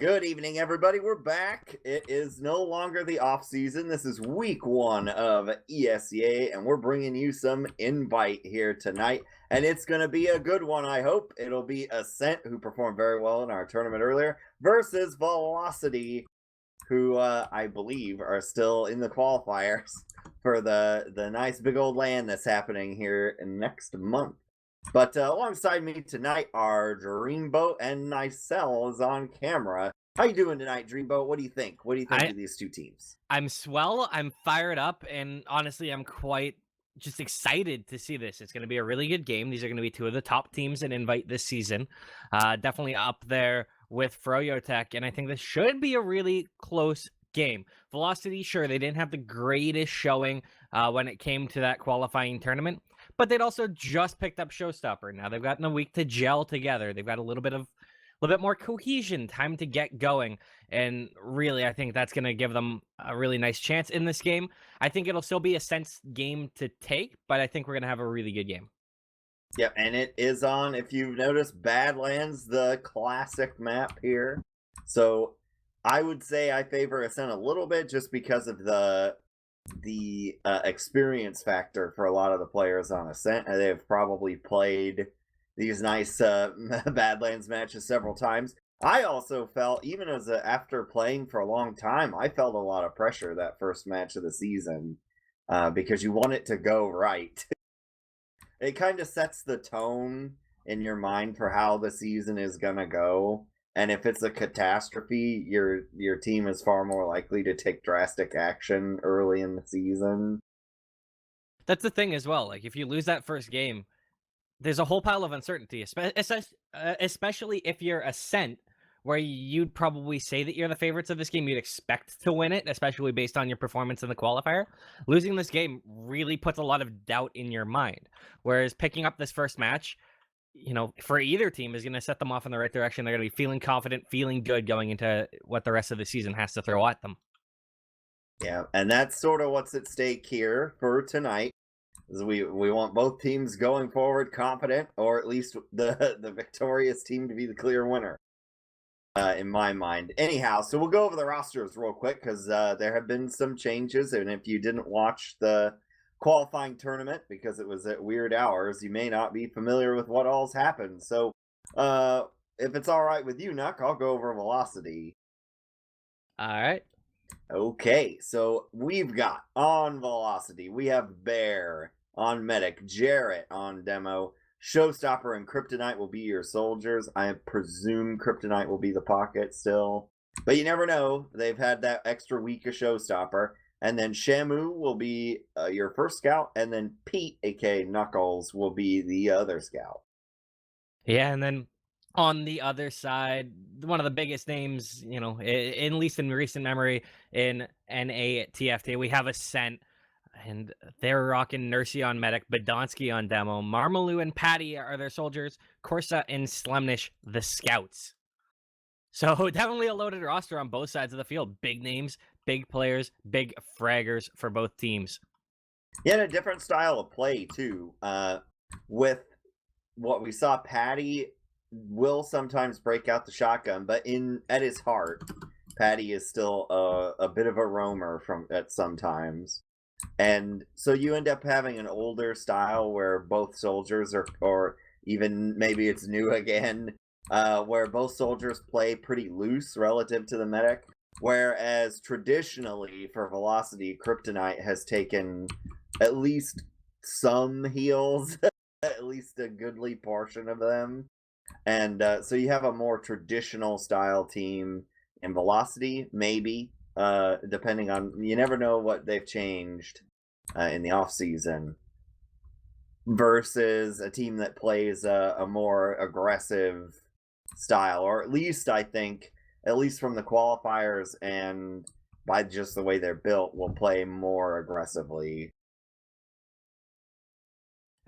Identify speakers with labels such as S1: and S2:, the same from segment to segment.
S1: Good evening, everybody. We're back. It is no longer the off season. This is week 1 of ESEA, and we're bringing you some invite here tonight. And it's going to be a good one, I hope. It'll be Ascent, who performed very well in our tournament earlier, versus Velocity, who I believe are still in the qualifiers for the nice big old land that's happening here next month. But alongside me tonight are Dreamboat and Nicell is on camera. How you doing tonight, Dreamboat? What do you think? What do you think
S2: I
S1: of these two teams?
S2: I'm swell. I'm fired up, and honestly, I'm quite just excited to see this. It's going to be a really good game. These are going to be two of the top teams in Invite this season. Definitely up there with Froyotech, and I think this should be a really close game. Velocity, sure, they didn't have the greatest showing when it came to that qualifying tournament, but they'd also just picked up Showstopper. Now they've gotten a week to gel together. They've got a little bit more cohesion, time to get going. And really, I think that's going to give them a really nice chance in this game. I think it'll still be a sense game to take, but I think we're going to have a really good game.
S1: Yep, and it is on, if you've noticed, Badlands, the classic map here. So I would say I favor Ascent a little bit just because of the experience factor for a lot of the players on Ascent. They've probably played these nice Badlands matches several times. I also felt, even after playing for a long time, I felt a lot of pressure that first match of the season because you want it to go right. It kind of sets the tone in your mind for how the season is gonna go. And if it's a catastrophe, your team is far more likely to take drastic action early in the season.
S2: That's the thing as well. Like, if you lose that first game, there's a whole pile of uncertainty, especially if you're Ascent, where you'd probably say that you're the favorites of this game. You'd expect to win it, especially based on your performance in the qualifier. Losing this game really puts a lot of doubt in your mind. Whereas picking up this first match, for either team is going to set them off in the right direction. They're going to be feeling confident, feeling good going into what the rest of the season has to throw at them.
S1: Yeah, and that's sort of what's at stake here for tonight. Is we want both teams going forward confident, or at least the victorious team to be the clear winner. In my mind. Anyhow, so we'll go over the rosters real quick because there have been some changes, and if you didn't watch the qualifying tournament because it was at weird hours, you may not be familiar with what all's happened. So, if it's all right with you, Nuck, I'll go over Velocity.
S2: All right.
S1: Okay, so we've got on Velocity, we have Bear on Medic, Jarrett on Demo, Showstopper and Kryptonite will be your soldiers. I presume Kryptonite will be the pocket still. But you never know. They've had that extra week of Showstopper. And then Shamu will be your first scout. And then Pete, aka Knuckles, will be the other scout.
S2: Yeah, and then on the other side, one of the biggest names, at least in recent memory in NATFT, we have Ascent, and they're rocking Nursey on Medic, Badonsky on Demo, Marmaloo and Patty are their soldiers, Corsa and Slemnish the scouts. So definitely a loaded roster on both sides of the field. Big names, big players, big fraggers for both teams.
S1: Yeah, and a different style of play, too. With what we saw, Patty will sometimes break out the shotgun, but at his heart, Patty is still a bit of a roamer at sometimes. And so you end up having an older style where both soldiers or even maybe it's new again, where both soldiers play pretty loose relative to the medic. Whereas traditionally for Velocity, Kryptonite has taken at least some heals, at least a goodly portion of them. And so you have a more traditional style team in Velocity, maybe, depending on, you never know what they've changed in the off season, versus a team that plays a more aggressive style, or at least I think, at least from the qualifiers and by just the way they're built, will play more aggressively.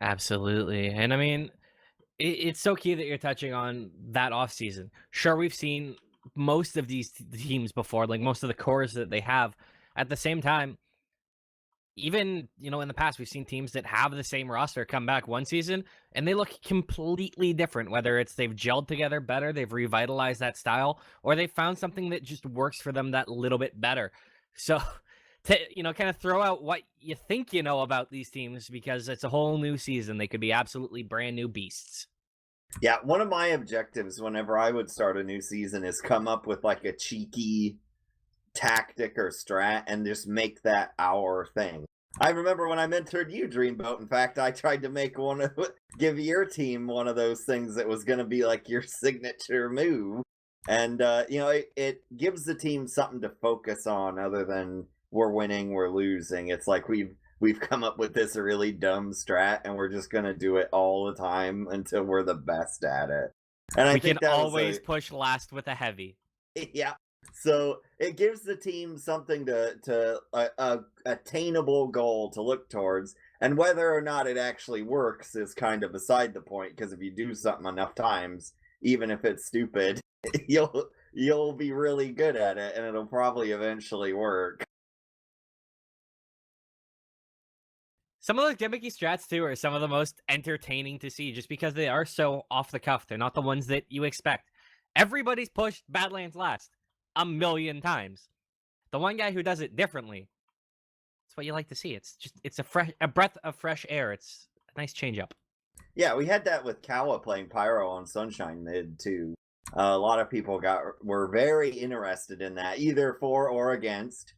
S2: Absolutely. And I mean, it's so key that you're touching on that off season. Sure, we've seen most of these teams before, like most of the cores that they have. At the same time, even, in the past, we've seen teams that have the same roster come back one season and they look completely different, whether it's they've gelled together better, they've revitalized that style, or they found something that just works for them that little bit better. So to, kind of throw out what you think you know about these teams, because it's a whole new season. They could be absolutely brand new beasts.
S1: Yeah, one of my objectives whenever I would start a new season is come up with like a cheeky tactic or strat and just make that our thing. I remember when I mentored you, Dreamboat. In fact, I tried to make give your team one of those things that was going to be like your signature move. And, it gives the team something to focus on other than we're winning, we're losing. It's like we've come up with this really dumb strat and we're just going to do it all the time until we're the best at it. And I
S2: We can
S1: think that
S2: always push last with a heavy.
S1: yeah. So it gives the team something to attainable goal to look towards, and whether or not it actually works is kind of beside the point. Because if you do something enough times, even if it's stupid, you'll be really good at it, and it'll probably eventually work.
S2: Some of those gimmicky strats too are some of the most entertaining to see, just because they are so off the cuff. They're not the ones that you expect. Everybody's pushed Badlands last a million times. The one guy who does it differently, it's what you like to see. It's a breath of fresh air. It's a nice change up.
S1: Yeah, we had that with Kawa playing Pyro on Sunshine Mid too. A lot of people were very interested in that, either for or against.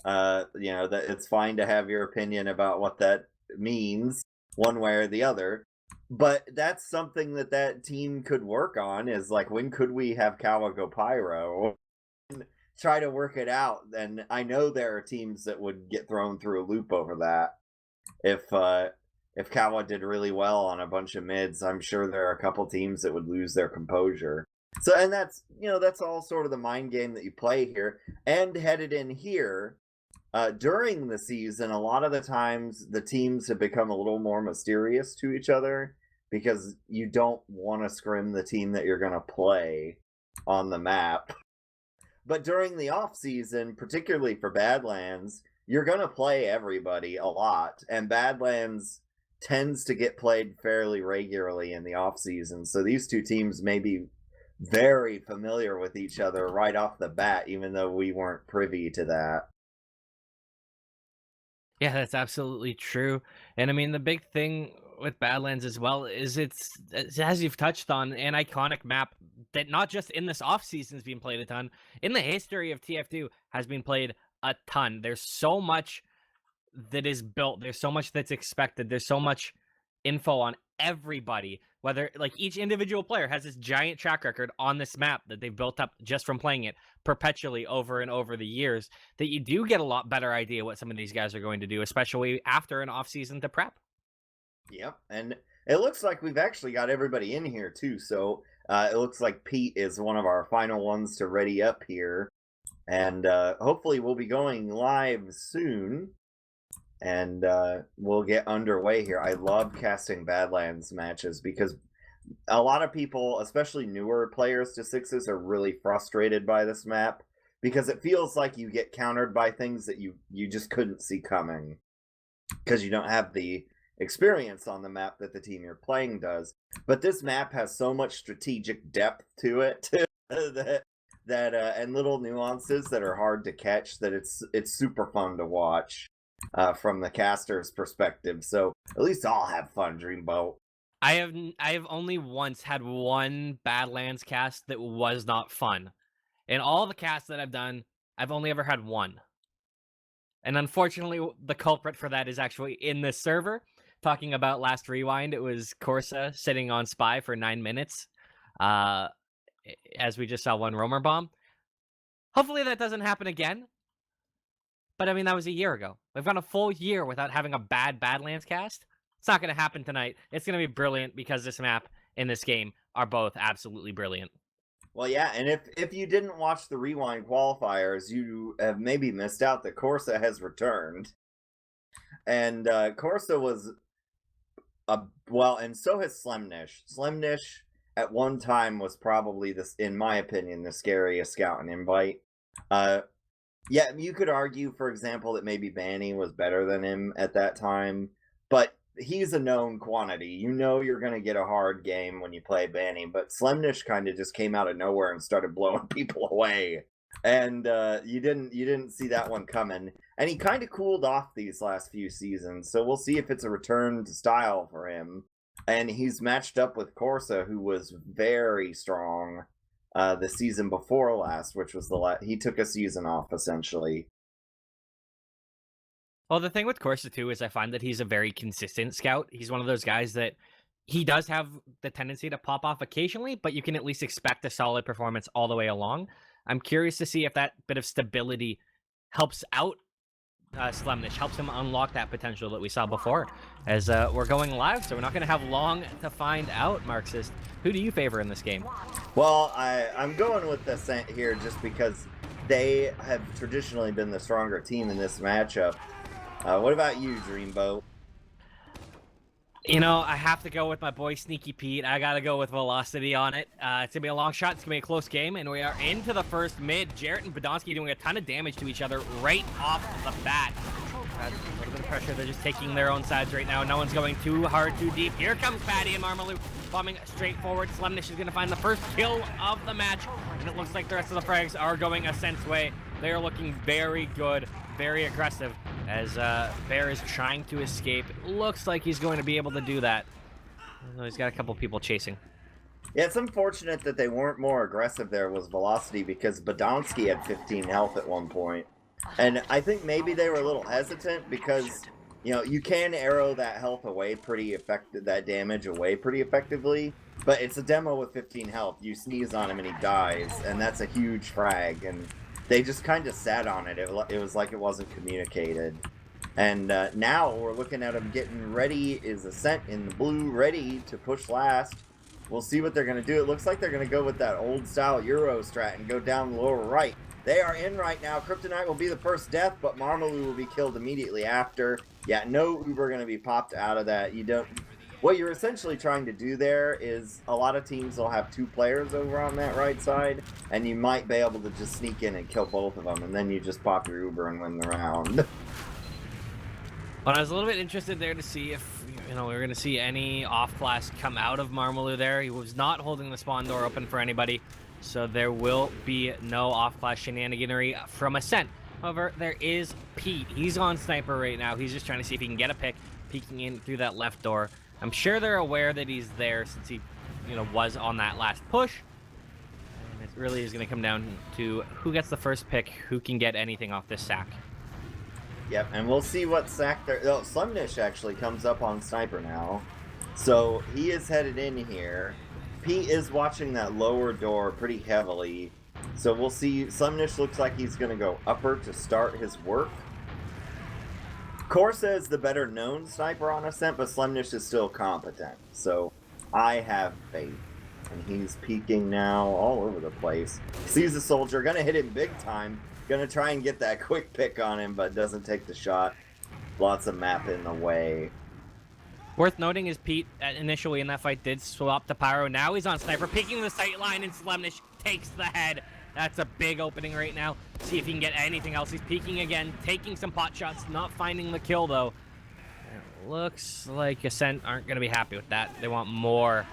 S1: That it's fine to have your opinion about what that means, one way or the other. But that's something that team could work on. Is like, when could we have Kawa go Pyro? Try to work it out. And I know there are teams that would get thrown through a loop over that. If Kawa did really well on a bunch of mids, I'm sure there are a couple teams that would lose their composure. So, and that's all sort of the mind game that you play here. And headed in here, during the season, a lot of the times the teams have become a little more mysterious to each other because you don't want to scrim the team that you're going to play on the map. But during the off season, particularly for Badlands, you're going to play everybody a lot, and Badlands tends to get played fairly regularly in the off season. So these two teams may be very familiar with each other right off the bat, even though we weren't privy to that.
S2: Yeah, that's absolutely true. And I mean, the big thing with Badlands as well is it's, as you've touched on, an iconic map that not just in this off season is being played a ton, in the history of TF2 has been played a ton. There's so much that is built. There's so much that's expected. There's so much info on everybody. Whether like each individual player has this giant track record on this map that they've built up just from playing it perpetually over and over the years, that you do get a lot better idea what some of these guys are going to do, especially after an off season to prep.
S1: Yep, and it looks like we've actually got everybody in here too. So it looks like Pete is one of our final ones to ready up here, and hopefully we'll be going live soon. And we'll get underway here. I love casting Badlands matches because a lot of people, especially newer players to Sixes, are really frustrated by this map because it feels like you get countered by things that you just couldn't see coming because you don't have the experience on the map that the team you're playing does. But this map has so much strategic depth to it that and little nuances that are hard to catch that it's super fun to watch. From the caster's perspective, so at least I'll have fun, Dreamboat.
S2: I have only once had one Badlands cast that was not fun. In all the casts that I've done, I've only ever had one. And unfortunately, the culprit for that is actually in this server. Talking about last rewind, it was Corsa sitting on Spy for 9 minutes. As we just saw one Roamer bomb. Hopefully that doesn't happen again. But I mean, that was a year ago. We've gone a full year without having a bad Badlands cast. It's not going to happen tonight. It's going to be brilliant because this map and this game are both absolutely brilliant.
S1: Well, yeah, and if you didn't watch the rewind qualifiers, you have maybe missed out that Corsa has returned. And Corsa was and so has Slemnish. Slemnish at one time was probably this, in my opinion, the scariest scout and invite. Yeah, you could argue, for example, that maybe Banny was better than him at that time, but he's a known quantity. You know you're going to get a hard game when you play Banny, but Slemnish kind of just came out of nowhere and started blowing people away. And you didn't see that one coming. And he kind of cooled off these last few seasons, so we'll see if it's a return to style for him. And he's matched up with Corsa, who was very strong the season before last, which was he took a season off essentially.
S2: Well, the thing with Corsa too is I find that he's a very consistent scout. He's one of those guys that he does have the tendency to pop off occasionally, but you can at least expect a solid performance all the way along. I'm curious to see if that bit of stability helps out Slemnish, helps him unlock that potential that we saw before. As we're going live, so we're not going to have long to find out, Marxist. Who do you favor in this game?
S1: Well, I'm going with the Ascent here just because they have traditionally been the stronger team in this matchup. What about you, Dreamboat?
S2: You know, I have to go with my boy Sneaky Pete. I got to go with velocity on it. It's going to be a long shot. It's going to be a close game, and we are into the first mid. Jarrett and Badonsky doing a ton of damage to each other right off the bat. A little bit of pressure. They're just taking their own sides right now. No one's going too hard, too deep. Here comes Patty and Marmalou bombing straight forward. Slemnish is going to find the first kill of the match, and it looks like the rest of the frags are going Ascent's way. They are looking very good, very aggressive, as Bear is trying to escape. It looks like he's going to be able to do that. He's got a couple people chasing.
S1: Yeah, it's unfortunate that they weren't more aggressive there with velocity, because Badonsky had 15 health at one point. And I think maybe they were a little hesitant because, you know, you can arrow that health away pretty effective, that damage away pretty effectively, but it's a demo with 15 health. You sneeze on him and he dies, and that's a huge frag, and they just kind of sat on it. It was like it wasn't communicated. And now we're looking at them getting ready. Is Ascent in the blue ready to push last? We'll see what they're going to do. It looks like they're going to go with that old style Euro strat and go down the lower right. They are in right now. Kryptonite will be the first death, but Marmalou will be killed immediately after. Yeah, no Uber going to be popped out of that. You don't. What you're essentially trying to do there is a lot of teams will have two players over on that right side, and you might be able to just sneak in and kill both of them, and then you just pop your Uber and win the round.
S2: Well, I was a little bit interested there to see if, you know, we were going to see any off-class come out of Marmalou there. He was not holding the spawn door open for anybody, so there will be no off-class shenaniganery from Ascent. However, there is Pete. He's on sniper right now. He's just trying to see if he can get a pick, peeking in through that left door. I'm sure they're aware that he's there since he, you know, was on that last push. And it really is going to come down to who gets the first pick, who can get anything off this sack.
S1: Yep, and we'll see what sack there. Oh, Slemnish actually comes up on sniper now. So he is headed in here. Pete is watching that lower door pretty heavily. So we'll see. Slemnish looks like he's going to go upper to start his work. Corsa is the better known sniper on Ascent, but Slemnish is still competent. So I have faith. And he's peeking now all over the place. Sees a soldier, going to hit him big time. Going to try and get that quick pick on him, but doesn't take the shot. Lots of map in the way.
S2: Worth noting is Pete initially in that fight did swap to Pyro. Now he's on sniper, peeking the sight line, and Slemnish takes the head. That's a big opening right now. See if he can get anything else. He's peeking again, taking some pot shots, not finding the kill though. It looks like Ascent aren't going to be happy with that. They want more.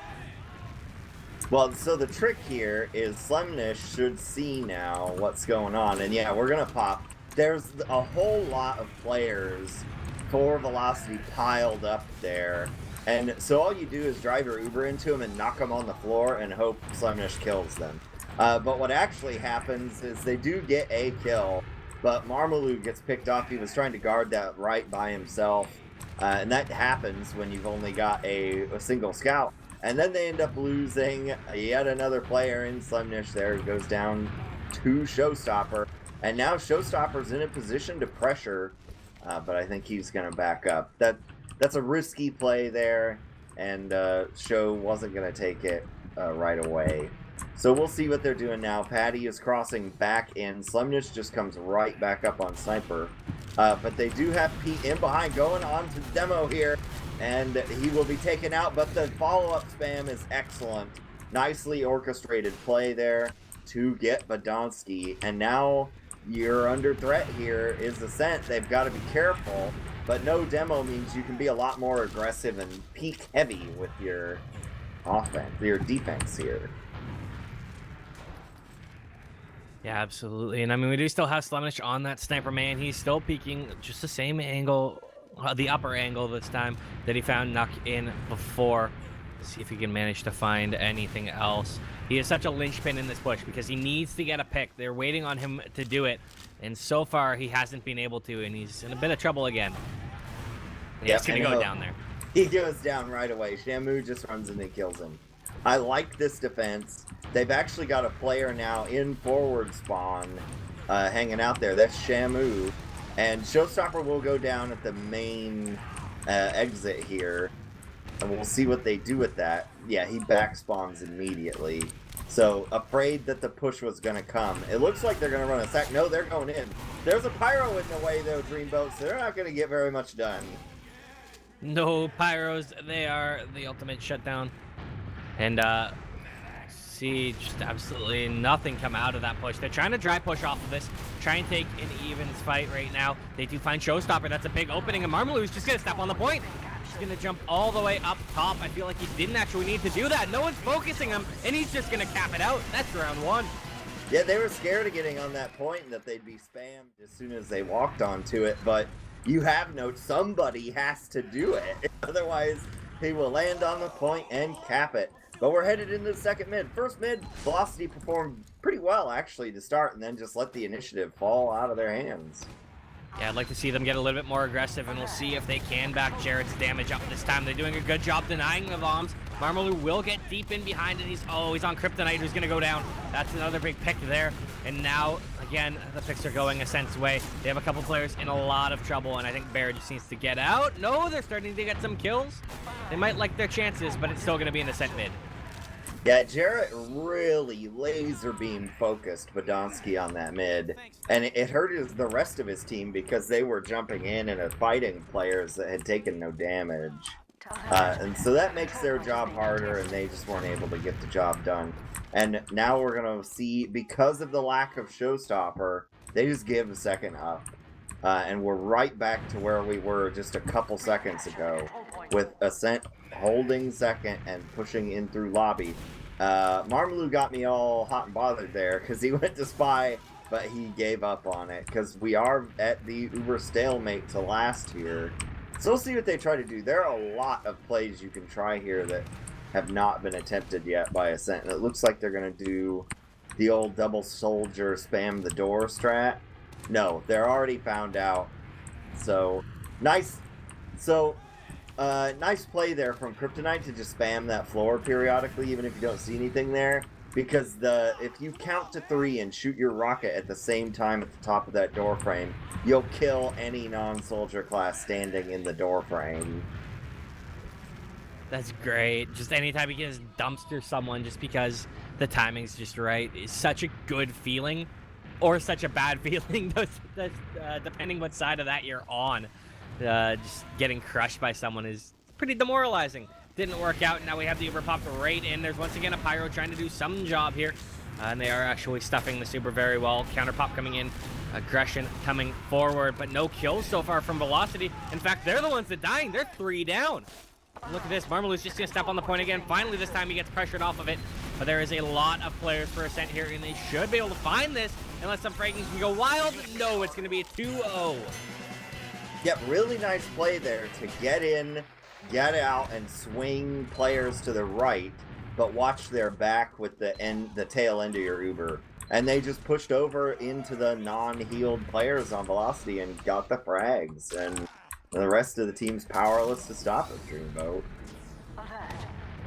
S1: Well, so the trick here is Slemnish should see now what's going on. And yeah, we're going to pop. There's a whole lot of players for velocity piled up there. And so all you do is drive your Uber into them and knock them on the floor and hope Slemnish kills them. But what actually happens is they do get a kill, but Marmalou gets picked off. He was trying to guard that right by himself. And that happens when you've only got a single scout. And then they end up losing yet another player in Slemnish there, who goes down to Showstopper. And now Showstopper's in a position to pressure, but I think he's going to back up. That's a risky play there, and Show wasn't going to take it right away. So we'll see what they're doing now. Patty is crossing back in. Slemnish just comes right back up on Sniper. But they do have Pete in behind, going on to demo here. And he will be taken out, but the follow-up spam is excellent. Nicely orchestrated play there to get Badonsky. And now you're under threat here is Ascent. They've got to be careful, but no demo means you can be a lot more aggressive and peak heavy with your offense, your defense here.
S2: Yeah, absolutely. And I mean, we do still have Slemnish on that sniper man. He's still peeking just the same angle, the upper angle this time that he found Nuck in before. See if he can manage to find anything else. He is such a linchpin in this push because he needs to get a pick. They're waiting on him to do it, and so far he hasn't been able to, and he's in a bit of trouble again. Yeah, he's gonna go down there.
S1: He goes down right away. Shamu just runs in and kills him. I like this defense. They've actually got a player now in forward spawn hanging out there. That's Shamu. And Showstopper will go down at the main exit here. And we'll see what they do with that. Yeah, he back spawns immediately. So, afraid that the push was going to come. It looks like they're going to run a sack. No, they're going in. There's a pyro in the way, though, Dreamboat, so they're not going to get very much done.
S2: No pyros. They are the ultimate shutdown. And, see just absolutely nothing come out of that push. They're trying to dry push off of this, try and take an evens fight right now. They do find Showstopper. That's a big opening, and Marmaloo's just going to step on the point. He's going to jump all the way up top. I feel like he didn't actually need to do that. No one's focusing him, and he's just going to cap it out. That's round one.
S1: Yeah, they were scared of getting on that point and that they'd be spammed as soon as they walked onto it, but you have no, somebody has to do it. Otherwise, he will land on the point and cap it. But we're headed into the second mid. First mid, Velocity performed pretty well, actually, to start, and then just let the initiative fall out of their hands.
S2: Yeah, I'd like to see them get a little bit more aggressive, and we'll see if they can back Jared's damage up this time. They're doing a good job denying the bombs. Marmaloo will get deep in behind, and he's on Kryptonite, who's going to go down. That's another big pick there. And now, again, the picks are going Ascent's way. They have a couple players in a lot of trouble, and I think Bear just needs to get out. No, they're starting to get some kills. They might like their chances, but it's still going to be an Ascent mid.
S1: Yeah, Jarrett really laser beam focused Badonsky on that mid, and it hurt the rest of his team because they were jumping in and fighting players that had taken no damage. And so that makes their job harder, and they just weren't able to get the job done. And now we're going to see, because of the lack of Showstopper, they just give a second up. And we're right back to where we were just a couple seconds ago, with Ascent holding second and pushing in through lobby. Marmaloo got me all hot and bothered there because he went to spy, but he gave up on it because we are at the uber stalemate to last here. So we'll see what they try to do. There are a lot of plays you can try here that have not been attempted yet by Ascent, and it looks like they're going to do the old double soldier spam the door strat. No, they're already found out. So nice. So nice play there from Kryptonite to just spam that floor periodically, even if you don't see anything there. Because if you count to 3 and shoot your rocket at the same time at the top of that door frame, you'll kill any non-soldier class standing in the door frame.
S2: That's great. Just anytime he can just dumpster someone just because the timing's just right is such a good feeling. Or such a bad feeling, depending what side of that you're on. Just getting crushed by someone is pretty demoralizing. Didn't work out, and now we have the Uber popped right in. There's once again a Pyro trying to do some job here. And they are actually stuffing the Super very well. Counter pop coming in. Aggression coming forward, but no kills so far from Velocity. In fact, they're the ones that are dying. They're 3 down. Look at this. Marmaloo's just going to step on the point again. Finally, this time he gets pressured off of it. But there is a lot of players for Ascent here, and they should be able to find this unless some Fragans can go wild. No, it's going to be a 2-0.
S1: Yep, really nice play there to get in, get out, and swing players to the right, but watch their back with the tail end of your Uber. And they just pushed over into the non-healed players on Velocity and got the frags. And the rest of the team's powerless to stop it, Dreamboat.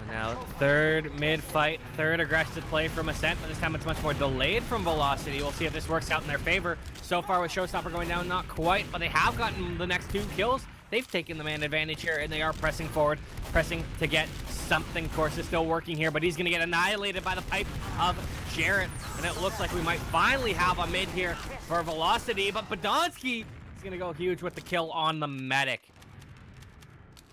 S2: Now, third mid-fight, third aggressive play from Ascent, but this time it's much more delayed from Velocity. We'll see if this works out in their favor. So far with Showstopper going down, not quite, but they have gotten the next 2 kills. They've taken the man advantage here, and they are pressing forward, pressing to get something. Course is still working here, but he's going to get annihilated by the pipe of Jarrett, and it looks like we might finally have a mid here for Velocity, but Badonsky is going to go huge with the kill on the medic.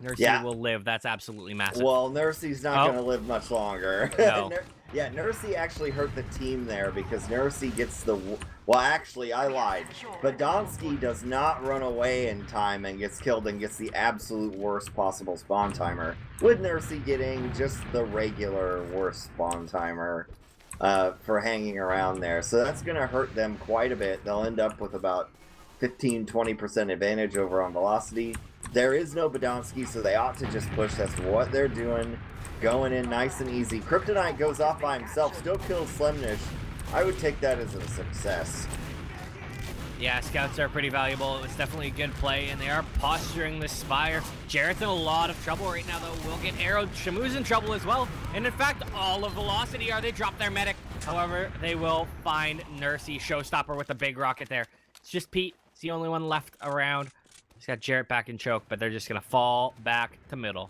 S2: Nursey will live. That's absolutely massive.
S1: Well, Nursey's not going to live much longer.
S2: No.
S1: Yeah, Nursey actually hurt the team there because Nursey gets the... Well, actually, I lied. Badonsky does not run away in time and gets killed and gets the absolute worst possible spawn timer, with Nursey getting just the regular worst spawn timer for hanging around there. So that's going to hurt them quite a bit. They'll end up with about 15-20% advantage over on velocity. There is no Badonsky, so they ought to just push. That's what they're doing. Going in nice and easy. Kryptonite goes off by himself, still kills Slemnish. I would take that as a success.
S2: Yeah, scouts are pretty valuable. It was definitely a good play, and they are posturing the Spire. Jarrett's in a lot of trouble right now, though. Will get arrowed. Shamu's in trouble as well. And in fact, all of Velocity are. They drop their medic. However, they will find Nursey, Showstopper with the big rocket there. It's just Pete. It's the only one left around. He's got Jarrett back in choke, but they're just going to fall back to middle.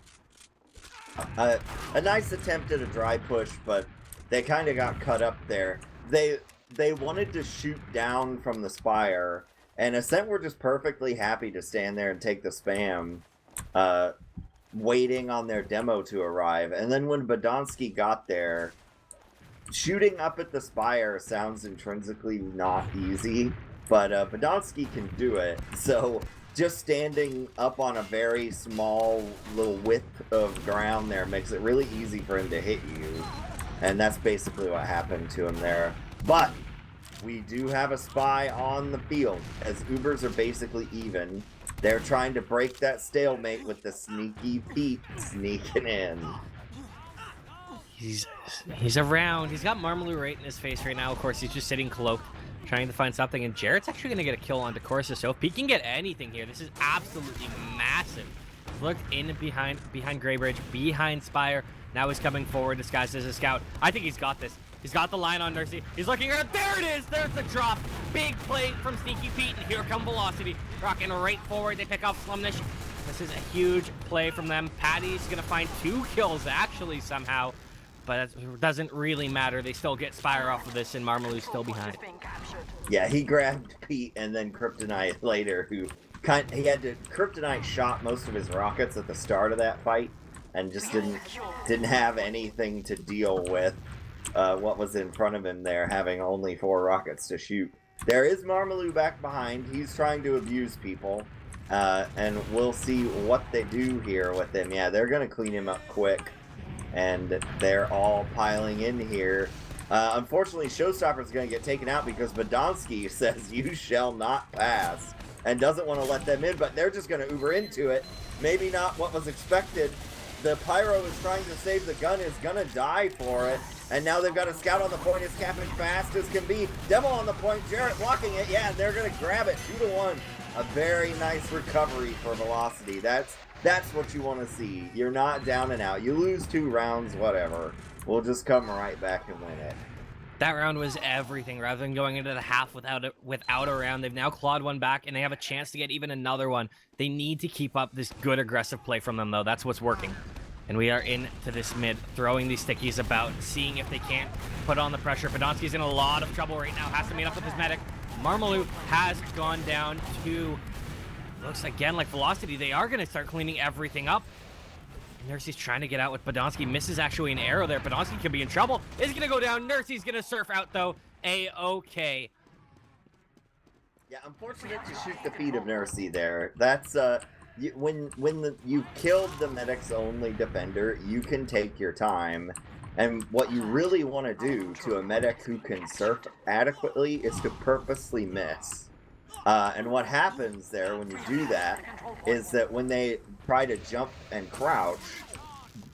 S1: A nice attempt at a dry push, but they kind of got cut up there. They wanted to shoot down from the Spire, and Ascent were just perfectly happy to stand there and take the spam, waiting on their demo to arrive. And then when Badonsky got there, shooting up at the Spire sounds intrinsically not easy, but Badonsky can do it. So just standing up on a very small little width of ground there makes it really easy for him to hit you. And that's basically what happened to him there. But we do have a spy on the field, as Ubers are basically even. They're trying to break that stalemate with the sneaky Pete sneaking in.
S2: He's around. He's got Marmaloo right in his face right now. Of course, he's just sitting cloaked, trying to find something. And Jarrett's actually going to get a kill on DeCourse. So if Pete can get anything here, this is absolutely massive. Looked in behind Greybridge, behind Spire. Now he's coming forward, disguised as a scout. I think he's got this. He's got the line on Nursey. He's looking around. There it is. There's the drop. Big play from Sneaky Pete. And here come Velocity. Rocking right forward. They pick off Slumnish. This is a huge play from them. Patty's going to find 2 kills, actually, somehow. But it doesn't really matter. They still get Spire off of this, and Marmaloo's still behind.
S1: Yeah, he grabbed Pete and then Kryptonite later, who he had to... Kryptonite shot most of his rockets at the start of that fight, and just didn't have anything to deal with what was in front of him there, having only 4 rockets to shoot. There is Marmaloo back behind. He's trying to abuse people, and we'll see what they do here with him. Yeah, they're going to clean him up quick, and they're all piling in here. Unfortunately, Showstopper's going to get taken out because Badonsky says, "You shall not pass," and doesn't want to let them in, but they're just going to Uber into it. Maybe not what was expected. The Pyro is trying to save the gun, is going to die for it. And now they've got a scout on the point. It's capping fast as can be. Demo on the point. Jarrett blocking it. Yeah, and they're going to grab it. 2-1. A very nice recovery for Velocity. That's what you want to see. You're not down and out. You lose 2 rounds, whatever. We'll just come right back and win it.
S2: That round was everything. Rather than going into the half without a round, they've now clawed one back, and they have a chance to get even another one. They need to keep up this good aggressive play from them, though. That's what's working. And we are into this mid, throwing these stickies about, seeing if they can't put on the pressure. Podonsky's in a lot of trouble right now, has to meet up with his medic. Marmaloo has gone down to, looks again like Velocity. They are going to start cleaning everything up. Nursey's trying to get out with Podonsky. Misses actually an arrow there. Podonsky could be in trouble. Is going to go down. Nursey's going to surf out, though. A-okay.
S1: Yeah, unfortunate to shoot the feet of Nursey there. That's, when you've killed the medic's only defender, you can take your time. And what you really want to do to a medic who can surf adequately is to purposely miss. And what happens there when you do that is that when they try to jump and crouch,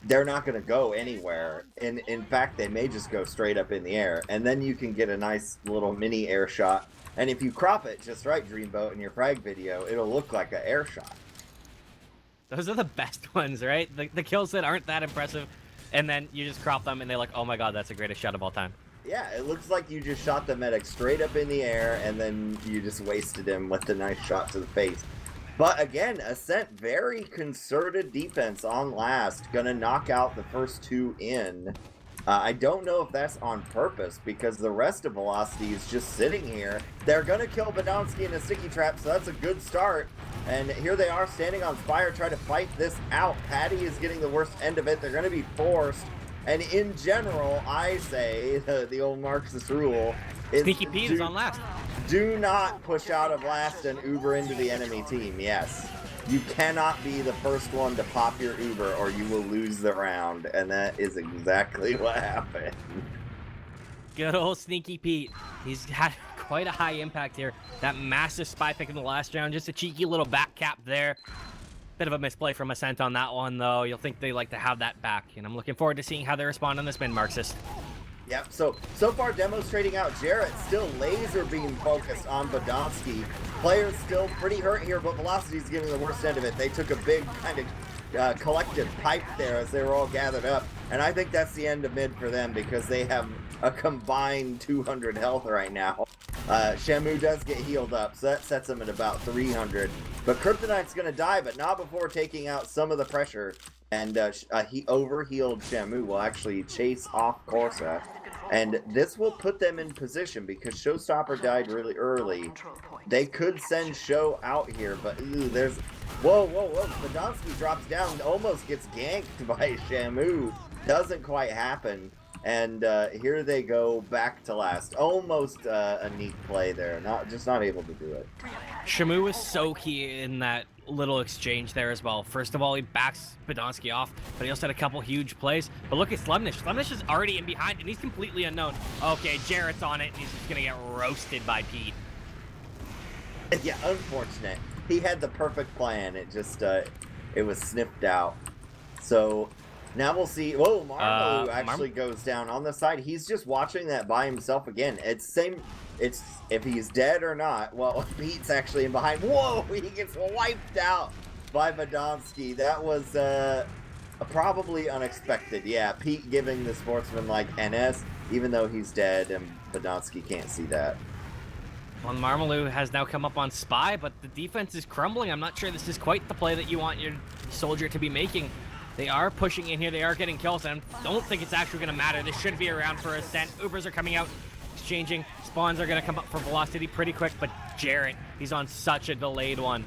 S1: they're not going to go anywhere. And in fact, they may just go straight up in the air. And then you can get a nice little mini air shot. And if you crop it just right, Dreamboat, in your frag video, it'll look like an air shot.
S2: Those are the best ones, right? The kills that aren't that impressive, and then you just crop them, and they're like, oh my god, that's the greatest shot of all time.
S1: Yeah, it looks like you just shot the medic straight up in the air, and then you just wasted him with a nice shot to the face. But again, Ascent, very concerted defense on last. Gonna knock out the first 2 in. I don't know if that's on purpose, because the rest of Velocity is just sitting here. They're gonna kill Badonsky in a sticky trap, so that's a good start. And here they are standing on Spire trying to fight this out. Patty is getting the worst end of it. They're going to be forced And in general, I say the old Marxist rule is
S2: Sneaky Pete is on last.
S1: do not push out of last and Uber into the enemy team. Yes. You cannot be the first one to pop your Uber or you will lose the round. And that is exactly what happened.
S2: Good old Sneaky Pete. He's had quite a high impact here. That massive spy pick in the last round. Just a cheeky little back cap there. Bit of a misplay from Ascent on that one, though. You'll think they like to have that back. And I'm looking forward to seeing how they respond on the spin, Marxist.
S1: Yep, so far demonstrating out Jarrett, still laser beam focused on Badonsky. Players still pretty hurt here, but Velocity's getting the worst end of it. They took a big kind of collective pipe there as they were all gathered up. And I think that's the end of mid for them because they have a combined 200 health right now. Shamu does get healed up, so that sets him at about 300. But Kryptonite's going to die, but not before taking out some of the pressure. And he overhealed Shamu will actually chase off Corsa. And this will put them in position because Showstopper died really early. They could send Show out here, but ooh, there's... Whoa. Badonsky drops down, almost gets ganked by Shamu. Doesn't quite happen. And here they go back to last. Almost a neat play there. Just not able to do it.
S2: Shamu was so key in that little exchange there as well. First of all, he backs Badonsky off, but he also had a couple huge plays. But look at Slemnish. Slemnish is already in behind, and he's completely unknown. Okay, Jarrett's on it, and he's just going to get roasted by Pete.
S1: Yeah, unfortunate. He had the perfect plan. It just, it was sniffed out. So... Now we'll see. Whoa, Marmo actually goes down on the side. He's just watching that by himself again. It's if he's dead or not. Well, Pete's actually in behind. Whoa, he gets wiped out by Badonsky. That was probably unexpected. Yeah, Pete giving the sportsman like NS, even though he's dead, and Badonsky can't see that.
S2: Well, Marmaloo has now come up on Spy, but the defense is crumbling. I'm not sure this is quite the play that you want your soldier to be making. They are pushing in here. They are getting kills, and I don't think it's actually going to matter. This should be around for Ascent. Ubers are coming out, exchanging. Spawns are going to come up for Velocity pretty quick, but Jarrett, he's on such a delayed one.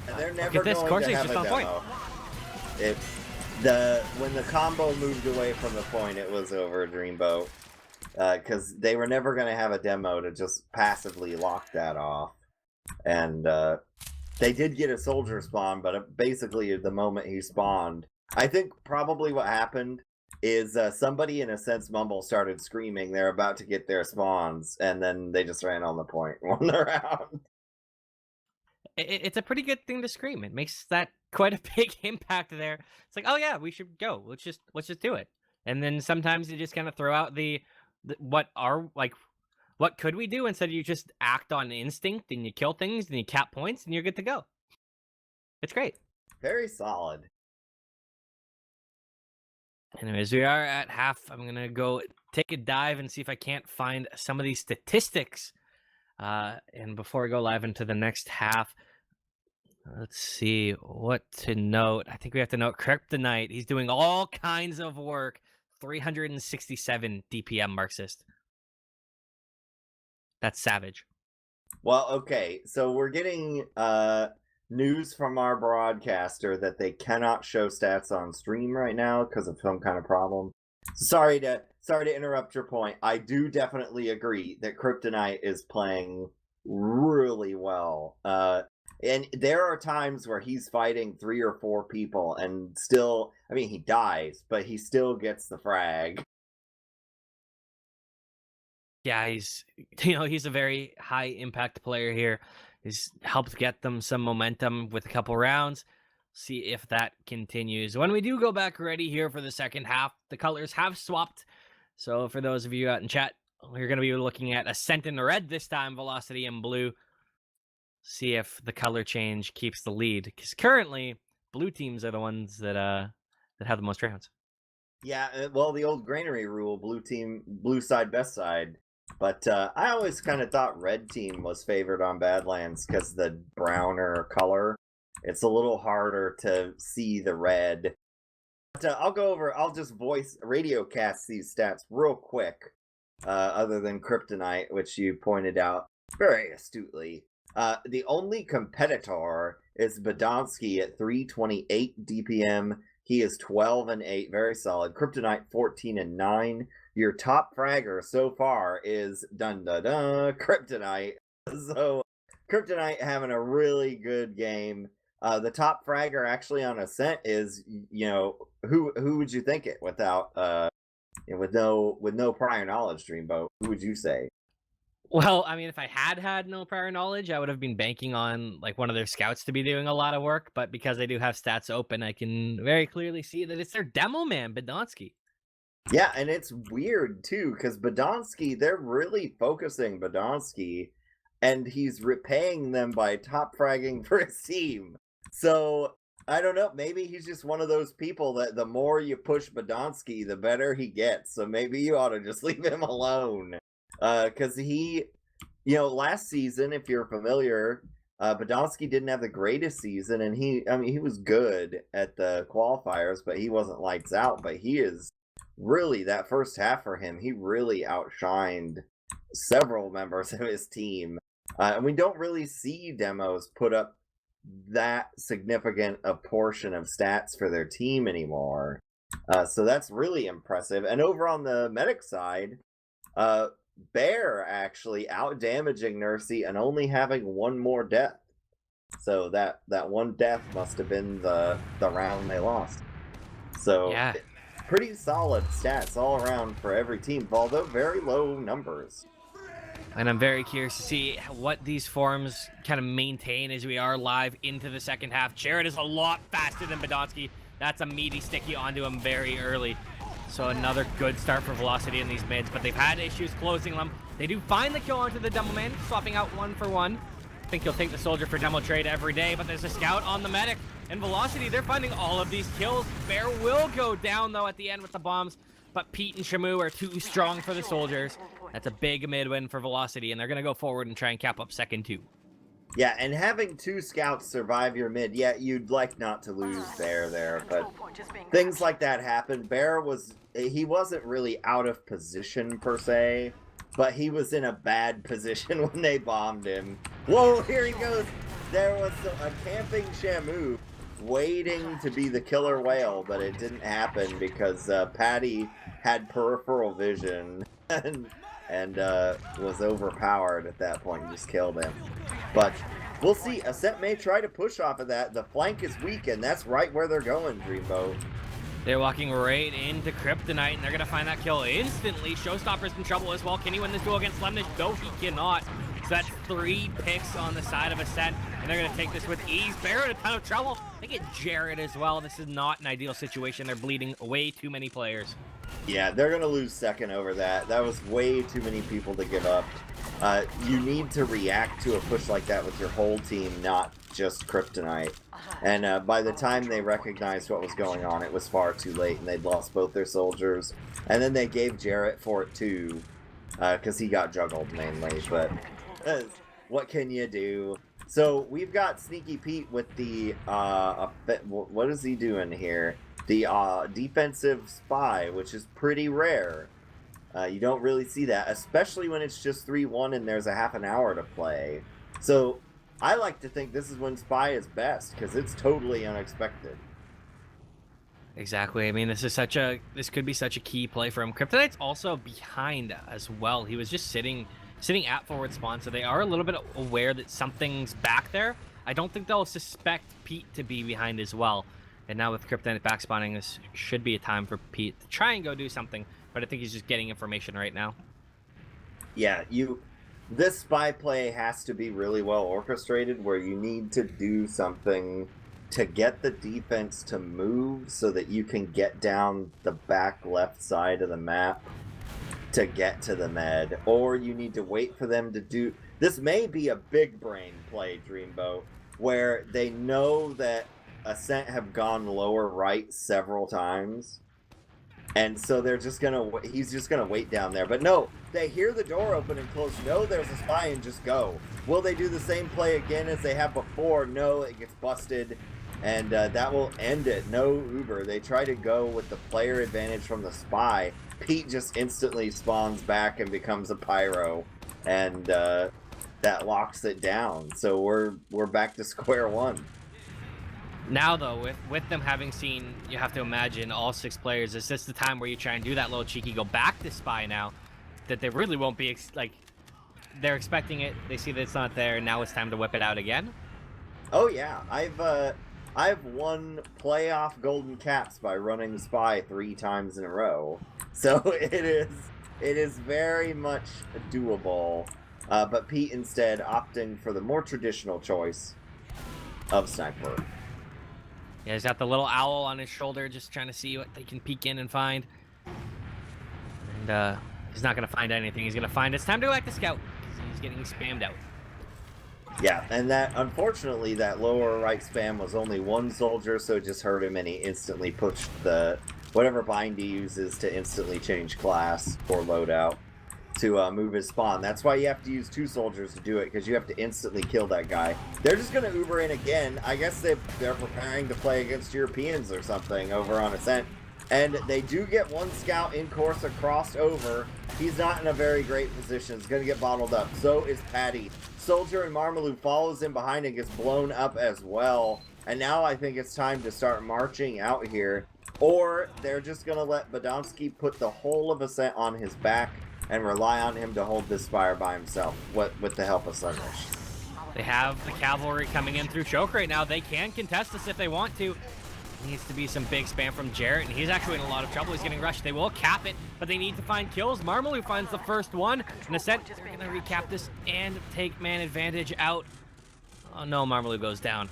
S1: And they're never going to have a demo. When the combo moved away from the point, it was over Dreamboat. Because they were never going to have a demo to just passively lock that off. And, they did get a soldier spawn, but basically the moment he spawned, I think probably what happened is somebody in a sense mumble started screaming they're about to get their spawns, and then they just ran on the point one round.
S2: It's a pretty good thing to scream. It makes that quite a big impact there. It's like, oh yeah, we should go. Let's just do it. And then sometimes you just kind of throw out what could we do instead of you just act on instinct and you kill things and you cap points and you're good to go. It's great.
S1: Very solid.
S2: Anyways, we are at half. I'm going to go take a dive and see if I can't find some of these statistics. And before I go live into the next half, let's see what to note. I think we have to note Kryptonite. He's doing all kinds of work. 367 DPM Marxist. That's savage.
S1: Well, okay, so we're getting news from our broadcaster that they cannot show stats on stream right now because of some kind of problem. Sorry to interrupt your point. I do definitely agree that Kryptonite is playing really well. And there are times where he's fighting 3 or 4 people and still, I mean, he dies, but he still gets the frag.
S2: Yeah, he's a very high impact player here. He's helped get them some momentum with a couple rounds. See if that continues. When we do go back ready here for the second half, the colors have swapped. So for those of you out in chat, we're going to be looking at Ascent in red this time, Velocity in blue. See if the color change keeps the lead, because currently blue teams are the ones that have the most rounds.
S1: Yeah, well, the old granary rule: blue team, blue side, best side. But I always kind of thought red team was favored on Badlands because the browner color. It's a little harder to see the red. But I'll just radio cast these stats real quick, other than Kryptonite, which you pointed out very astutely. The only competitor is Badonsky at 328 DPM. He is 12-8, very solid. Kryptonite 14-9. Your top fragger so far is Kryptonite. So Kryptonite having a really good game. The top fragger actually on Ascent is, who would you think it without with no prior knowledge, Dreamboat? Who would you say?
S2: Well, I mean, if I had no prior knowledge, I would have been banking on like one of their scouts to be doing a lot of work. But because I do have stats open, I can very clearly see that it's their demo man, Bedonsky.
S1: Yeah, and it's weird too, because Bedonsky, they're really focusing Bedonsky, and he's repaying them by top fragging for his team. So I don't know, maybe he's just one of those people that the more you push Bedonsky, the better he gets. So maybe you ought to just leave him alone. Because he, last season, if you're familiar, Bedonsky didn't have the greatest season, and he was good at the qualifiers, but he wasn't lights out. But he is really, that first half for him, he really outshined several members of his team. And we don't really see demos put up that significant a portion of stats for their team anymore. So that's really impressive. And over on the medic side, Bear actually out damaging Nursey and only having one more death. So that one death must have been the round they lost. So
S2: Yeah.
S1: Pretty solid stats all around for every team, although very low numbers.
S2: And I'm very curious to see what these forms kind of maintain as we are live into the second half. Jared is a lot faster than Bedonsky. That's a meaty sticky onto him very early. So another good start for Velocity in these mids, but they've had issues closing them. They do find the kill onto the Demo Man, swapping out 1 for 1. I think you'll take the Soldier for Demo trade every day, but there's a scout on the medic. And Velocity, they're finding all of these kills. Bear will go down, though, at the end with the bombs, but Pete and Shamu are too strong for the Soldiers. That's a big mid win for Velocity, and they're going to go forward and try and cap up second, too.
S1: Yeah, and having 2 scouts survive your mid, yeah, you'd like not to lose Bear there, but things like that happen. Bear he wasn't really out of position, per se, but he was in a bad position when they bombed him. Whoa, here he goes! There was a camping Shamu waiting to be the killer whale, but it didn't happen because Patty had peripheral vision and was overpowered at that point and just killed him. But we'll see. Ascent may try to push off of that. The flank is weak, and that's right where they're going, Dreamboat.
S2: They're walking right into Kryptonite, and they're going to find that kill instantly. Showstopper's in trouble as well. Can he win this duel against Lemnish? No, he cannot. So that's 3 picks on the side of Ascent, and they're going to take this with ease. Bear in a ton of trouble. They get Jared as well. This is not an ideal situation. They're bleeding way too many players.
S1: Yeah, they're going to lose second over that. That was way too many people to give up. You need to react to a push like that with your whole team, not just Kryptonite. And by the time they recognized what was going on, it was far too late, and they'd lost both their soldiers. And then they gave Jarrett for it too, because he got juggled mainly. But what can you do? So we've got Sneaky Pete with the what is he doing here? The defensive spy, which is pretty rare. You don't really see that, especially when it's just 3-1 and there's a half an hour to play. So I like to think this is when spy is best, because it's totally unexpected.
S2: Exactly. I mean, this could be such a key play for him. Kryptonite's also behind as well. He was just sitting at forward spawn, so they are a little bit aware that something's back there. I don't think they'll suspect Pete to be behind as well. And now with Kryptonite back spawning, this should be a time for Pete to try and go do something. But I think he's just getting information right now.
S1: Yeah, this spy play has to be really well orchestrated, where you need to do something to get the defense to move so that you can get down the back left side of the map to get to the med, or you need to wait for them to do... This may be a big brain play, Dreamboat, where they know that Ascent have gone lower right several times, and so they're just gonna... He's just gonna wait down there. But no, they hear the door open and close. No, there's a spy, and just go. Will they do the same play again as they have before? No, it gets busted, and that will end it. No Uber. They try to go with the player advantage from the spy. Pete just instantly spawns back and becomes a pyro, and that locks it down. So we're back to square one.
S2: Now, though, with them having seen, you have to imagine all 6 players, is this the time where you try and do that little cheeky go back to spy now? That they really won't be, like, they're expecting it, they see that it's not there, and now it's time to whip it out again?
S1: Oh yeah, I've won playoff golden caps by running spy 3 times in a row, so it is very much doable. But Pete instead opting for the more traditional choice of sniper.
S2: Yeah, he's got the little owl on his shoulder, just trying to see what they can peek in and find. And he's not gonna find anything. He's gonna find it's time to go back to scout. He's getting spammed out.
S1: Yeah, and that, unfortunately, that lower right spam was only 1 soldier, so it just hurt him, and he instantly pushed the whatever bind he uses to instantly change class or loadout to move his spawn. That's why you have to use 2 soldiers to do it, because you have to instantly kill that guy. They're just going to Uber in again. I guess they're preparing to play against Europeans or something over on Ascent. And they do get 1 scout in course across over. He's not in a very great position. He's going to get bottled up. So is Patty. Soldier and Marmalou follows him behind and gets blown up as well. And now I think it's time to start marching out here. Or they're just going to let Badonsky put the whole of Ascent on his back and rely on him to hold this fire by himself with the help of Sundish.
S2: They have the cavalry coming in through choke right now. They can contest this if they want to. Needs to be some big spam from Jarrett, and he's actually in a lot of trouble. He's getting rushed. They will cap it, but they need to find kills. Marmalou finds the first one. And Ascent, they're going to recap this and take man advantage out. Oh no, Marmalou goes down.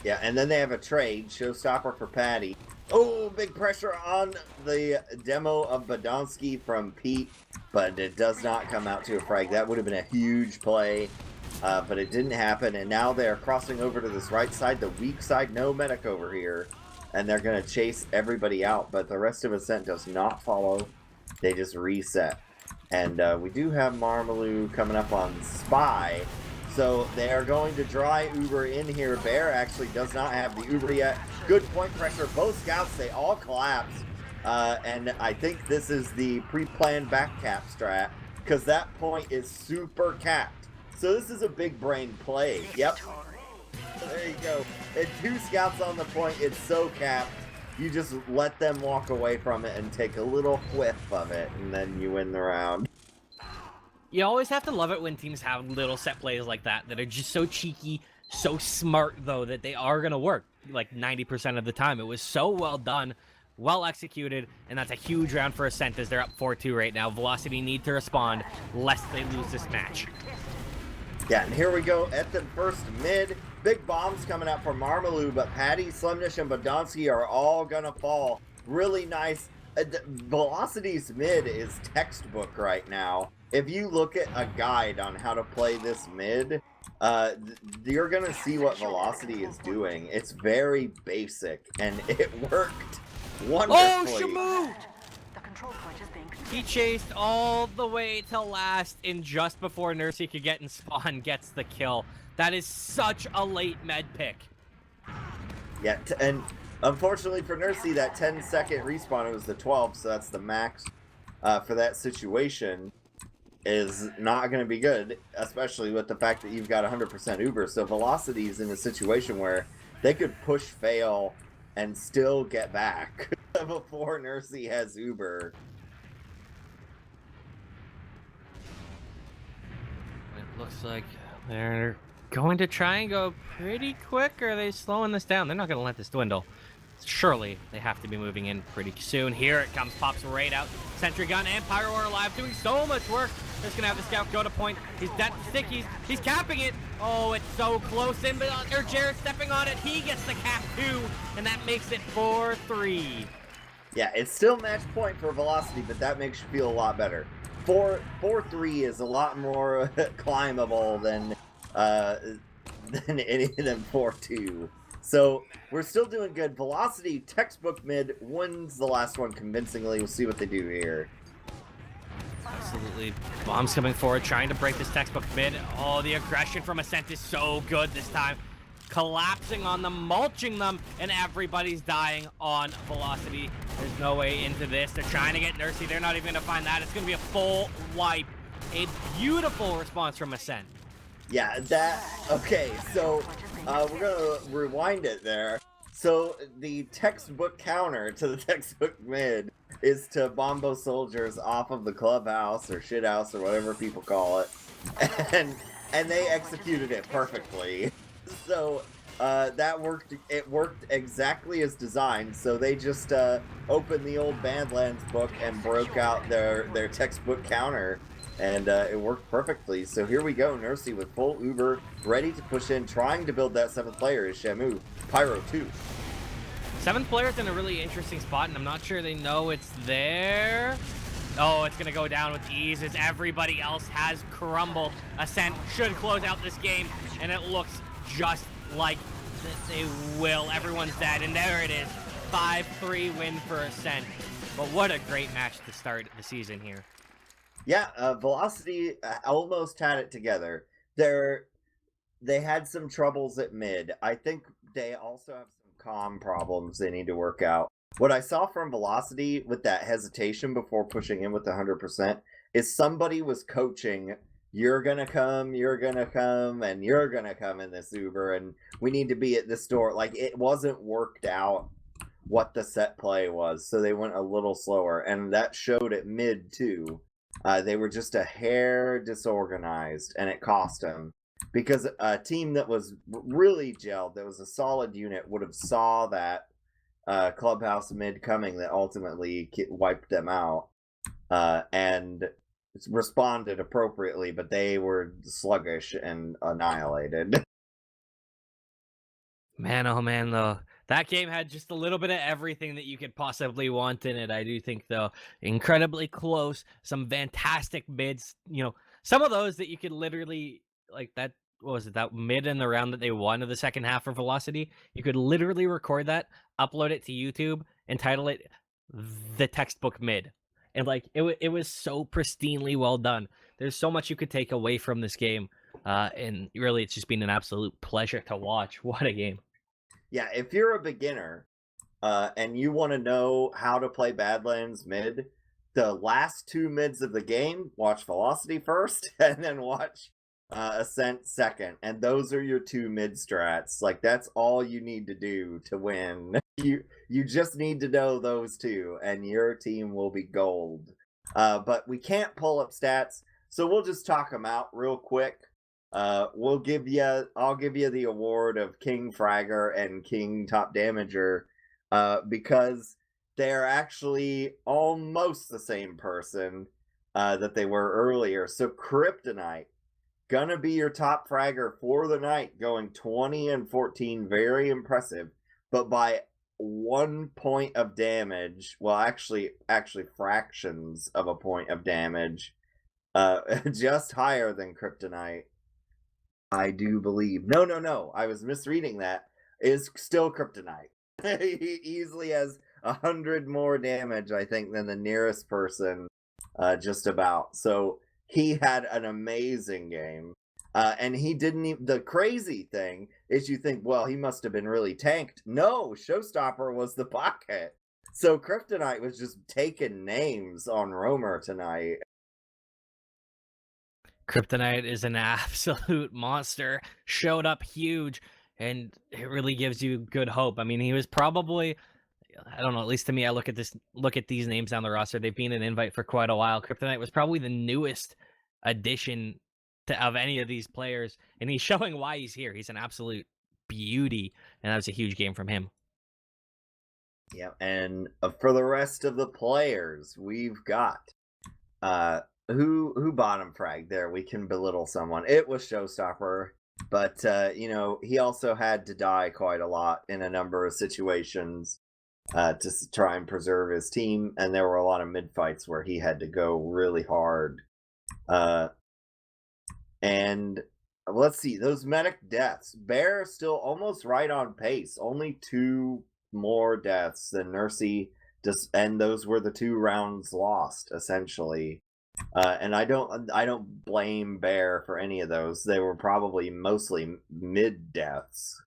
S1: Yeah, and then they have a trade. Showstopper for Patty. Oh, big pressure on the demo of Badonsky from Pete, but it does not come out to a frag. That would have been a huge play. But it didn't happen, and now they're crossing over to this right side, the weak side, no medic over here, and they're going to chase everybody out, but the rest of Ascent does not follow. They just reset. And we do have Marmalou coming up on Spy, so they are going to dry Uber in here. Bear actually does not have the Uber yet. Good point pressure. Both scouts, they all collapse, and I think this is the pre-planned back cap strat, because that point is super capped. So this is a big brain play. Yep. There you go. And 2 scouts on the point. It's so capped. You just let them walk away from it and take a little whiff of it, and then you win the round.
S2: You always have to love it when teams have little set plays like that are just so cheeky, so smart, though, that they are going to work like 90% of the time. It was so well done, well executed, and that's a huge round for Ascent as they're up 4-2 right now. Velocity need to respond lest they lose this match.
S1: Yeah, and here we go at the first mid. Big bombs coming out from Marmalou, but Patty, Slimnish, and Badonsky are all gonna fall. Really nice. Velocity's mid is textbook right now. If you look at a guide on how to play this mid, you're gonna see what Velocity is doing. It's very basic, and it worked wonderfully.
S2: Oh, Shamu! He chased all the way to last, and just before Nursey could get in spawn, gets the kill. That is such a late med pick.
S1: Yeah, and unfortunately for Nursey, that 10-second respawn, it was the 12, so that's the max for that situation, is not going to be good, especially with the fact that you've got 100% Uber. So Velocity is in a situation where they could push fail and still get back before Nursey has Uber.
S2: It looks like they're going to try and go pretty quick, or are they slowing this down? They're not going to let this dwindle. Surely they have to be moving in pretty soon. Here it comes, pops right out. Sentry gun and Pyro are alive, doing so much work. Just gonna have the scout go to point. He's dead to stickies. He's capping it. Oh, it's so close in, but Jared stepping on it. He gets the cap too, and that makes it 4-3.
S1: Yeah, it's still match point for Velocity, but that makes you feel a lot better. 4-3 is a lot more climbable than any of them 4-2. So we're still doing good. Velocity, textbook mid, wins the last one convincingly. We'll see what they do here.
S2: Absolutely. Bombs coming forward, trying to break this textbook mid. Oh, the aggression from Ascent is so good this time. Collapsing on them, mulching them, and everybody's dying on Velocity. There's no way into this. They're trying to get Nursey. They're not even going to find that. It's going to be a full wipe. A beautiful response from Ascent.
S1: Yeah, okay, so we're gonna rewind it there. So the textbook counter to the textbook mid is to bombo soldiers off of the clubhouse or shithouse or whatever people call it, and they executed it perfectly. So that worked. It worked exactly as designed. So they just opened the old Badlands book and broke out their textbook counter, and it worked perfectly. So here we go, Nursey with full Uber, ready to push in, trying to build that 7th player is Shamu. Pyro 2.
S2: 7th player's in a really interesting spot, and I'm not sure they know it's there. Oh, it's going to go down with ease as everybody else has crumbled. Ascent should close out this game, and it looks just like they will. Everyone's dead, and there it is. 5-3 win for Ascent. But what a great match to start the season here.
S1: Yeah, Velocity almost had it together. They had some troubles at mid. I think they also have some comm problems they need to work out. What I saw from Velocity with that hesitation before pushing in with the 100% is somebody was coaching, you're gonna come, and you're gonna come in this Uber, and we need to be at this door. Like, it wasn't worked out what the set play was, so they went a little slower, and that showed at mid too. They were just a hair disorganized, and it cost them. Because a team that was really gelled, that was a solid unit, would have saw that clubhouse mid coming that ultimately wiped them out, and responded appropriately, but they were sluggish and annihilated.
S2: Man, oh man, though. That game had just a little bit of everything that you could possibly want in it. I do think, though, incredibly close, some fantastic mids. You know, some of those that you could literally, like that, what was it, that mid in the round that they won of the second half for Velocity? You could literally record that, upload it to YouTube, and title it The Textbook Mid. And, like, it was so pristinely well done. There's so much you could take away from this game. And really, it's just been an absolute pleasure to watch. What a game.
S1: Yeah, if you're a beginner and you want to know how to play Badlands mid, the last 2 mids of the game, watch Velocity first, and then watch Ascent second. And those are your 2 mid strats. Like, that's all you need to do to win. You just need to know those 2, and your team will be gold. But we can't pull up stats, so we'll just talk them out real quick. I'll give you the award of King Fragger and King Top Damager, because they're actually almost the same person that they were earlier. So Kryptonite, gonna be your top fragger for the night, going 20 and 14, very impressive, but by 1 point of damage, well, actually fractions of a point of damage, just higher than Kryptonite. I do believe. No. I was misreading that. Is still Kryptonite. He easily has 100 more damage, I think, than the nearest person, just about. So he had an amazing game. And he didn't even. The crazy thing is, you think, well, he must have been really tanked. No, Showstopper was the pocket. So Kryptonite was just taking names on Roamer tonight.
S2: Kryptonite is an absolute monster. Showed up huge, and it really gives you good hope. I mean, he was probably, I don't know, at least to me, I look at these names on the roster. They've been an invite for quite a while. Kryptonite was probably the newest addition of any of these players, and he's showing why he's here. He's an absolute beauty, and that was a huge game from him.
S1: Yeah, and for the rest of the players, we've got who bottom frag there. We can belittle someone. It was Showstopper, but you know, he also had to die quite a lot in a number of situations to try and preserve his team, and there were a lot of mid fights where he had to go really hard. And let's see, those medic deaths. Bear still almost right on pace. Only 2 more deaths than Nursey, and those were the 2 rounds lost essentially. And I don't blame Bear for any of those. They were probably mostly mid deaths.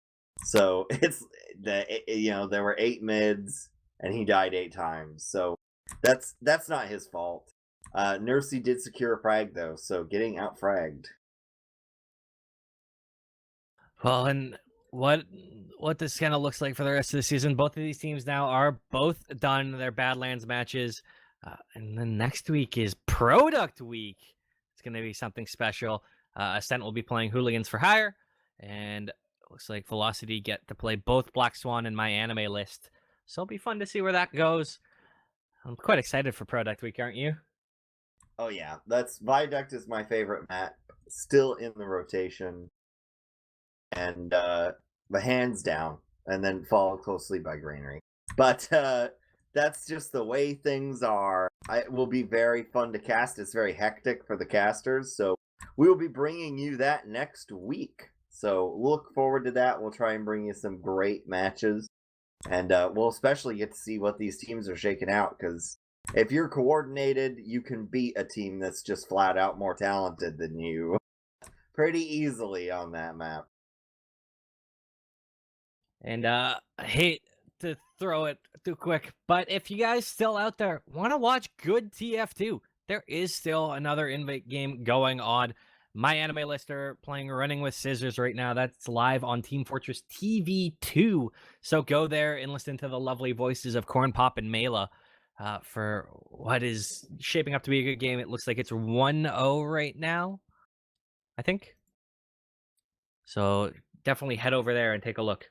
S1: So it's there were 8 mids and he died 8 times. So that's not his fault. Nursey did secure a frag though, so getting out fragged.
S2: Well, and what this kind of looks like for the rest of the season. Both of these teams now are both done their Badlands matches, and then next week is Product Week. It's going to be something special. Ascent will be playing Hooligans for Hire, and it looks like Velocity get to play both Black Swan and My Anime List. So it'll be fun to see where that goes. I'm quite excited for Product Week, aren't you?
S1: Oh yeah, that's Viaduct is my favorite map, still in the rotation, and the hands down, and then followed closely by Granary. But that's just the way things are. It will be very fun to cast. It's very hectic for the casters, so we will be bringing you that next week. So look forward to that. We'll try and bring you some great matches, and we'll especially get to see what these teams are shaking out, because if you're coordinated, you can beat a team that's just flat out more talented than you pretty easily on that map.
S2: And I hate to throw it too quick, but if you guys still out there want to watch good TF2, there is still another invite game going on. My Anime Lister playing Running with Scissors right now. That's live on Team Fortress TV 2. So go there and listen to the lovely voices of Corn Pop and Mela for what is shaping up to be a good game. It looks like it's 1-0 right now, I think. So definitely head over there and take a look.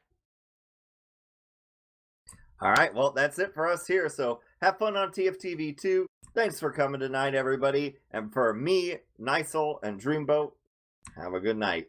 S1: All right, well, that's it for us here. So have fun on TFTV2. Thanks for coming tonight, everybody. And for me, Nicell, and Dreamboat, have a good night.